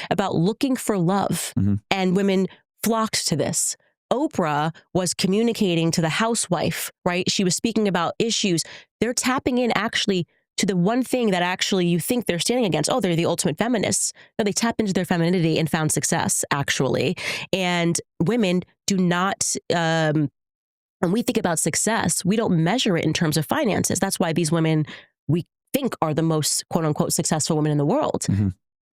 about looking for love, and women flocked to this. Oprah was communicating to the housewife, right? She was speaking about issues. They're tapping in actually to the one thing that actually you think they're standing against. Oh, they're the ultimate feminists. No, they tap into their femininity and found success, actually. And women do not, when we think about success, we don't measure it in terms of finances. That's why these women we think are the most quote unquote successful women in the world.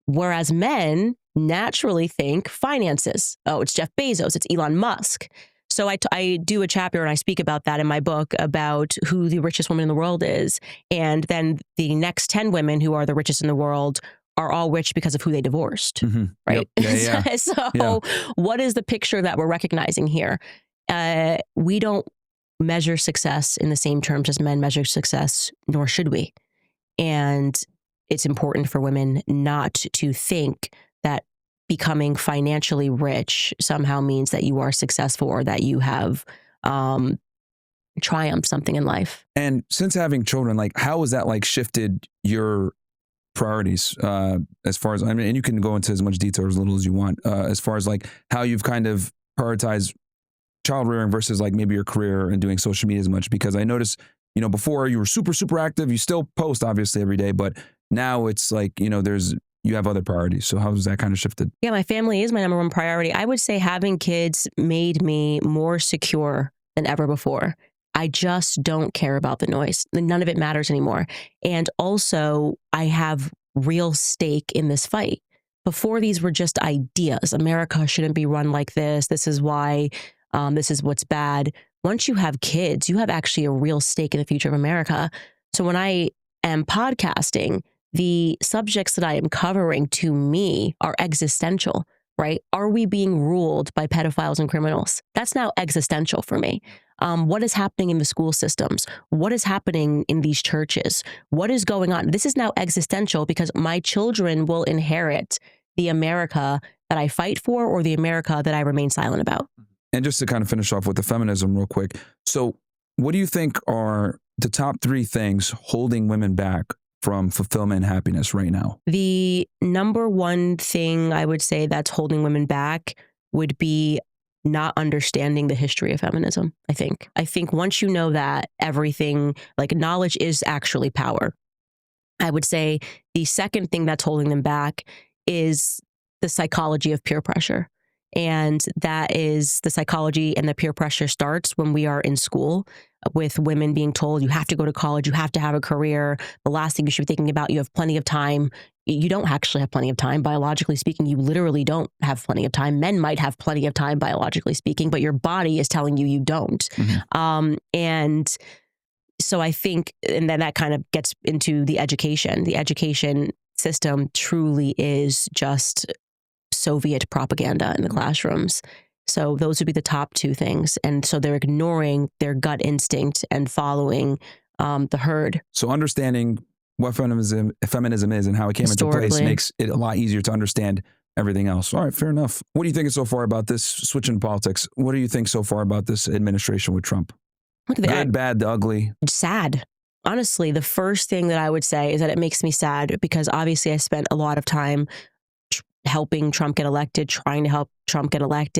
Whereas men naturally think finances. Oh, it's Jeff Bezos, it's Elon Musk. So I do a chapter and I speak about that in my book about who the richest woman in the world is. And then the next 10 women who are the richest in the world are all rich because of who they divorced, right? Yep. So what is the picture that we're recognizing here? We don't measure success in the same terms as men measure success, nor should we. And it's important for women not to think that becoming financially rich somehow means that you are successful or that you have triumphed something in life. And since having children, like how has that like shifted your priorities as far as, I mean, and you can go into as much detail or as little as you want, as far as like how you've kind of prioritized child rearing versus like maybe your career and doing social media as much? Because I noticed, you know, before you were super, super active, you still post obviously every day, but now it's like, you know, you have other priorities. So how has that kind of shifted? Yeah, my family is my number one priority. I would say having kids made me more secure than ever before. I just don't care about the noise. None of it matters anymore. And also I have real stake in this fight. Before, these were just ideas. America shouldn't be run like this. This is why, this is what's bad. Once you have kids, you have actually a real stake in the future of America. So when I am podcasting, the subjects that I am covering to me are existential, right? Are we being ruled by pedophiles and criminals? That's now existential for me. What is happening in the school systems? What is happening in these churches? What is going on? This is now existential because my children will inherit the America that I fight for or the America that I remain silent about. And just to kind of finish off with the feminism real quick. So what do you think are the top 3 things holding women back from fulfillment and happiness right now? The number one thing I would say that's holding women back would be not understanding the history of feminism, I think. I think once you know that, everything, like knowledge is actually power. I would say the second thing that's holding them back is the psychology of peer pressure. And that is the psychology and the peer pressure starts when we are in school with women being told you have to go to college, you have to have a career. The last thing you should be thinking about, you have plenty of time. You don't actually have plenty of time. Biologically speaking, you literally don't have plenty of time. Men might have plenty of time, biologically speaking, but your body is telling you don't. And so I think, and then that kind of gets into the education. The education system truly is just Soviet propaganda in the classrooms. So those would be the top 2 things. And so they're ignoring their gut instinct and following the herd. So understanding what feminism is and how it came into place makes it a lot easier to understand everything else. All right, fair enough. What do you think so far about this switch in politics? What do you think so far about this administration with Trump? Good, bad, the ugly. Sad. Honestly, the first thing that I would say is that it makes me sad because obviously I spent a lot of time helping Trump get elected, trying to help Trump get elected.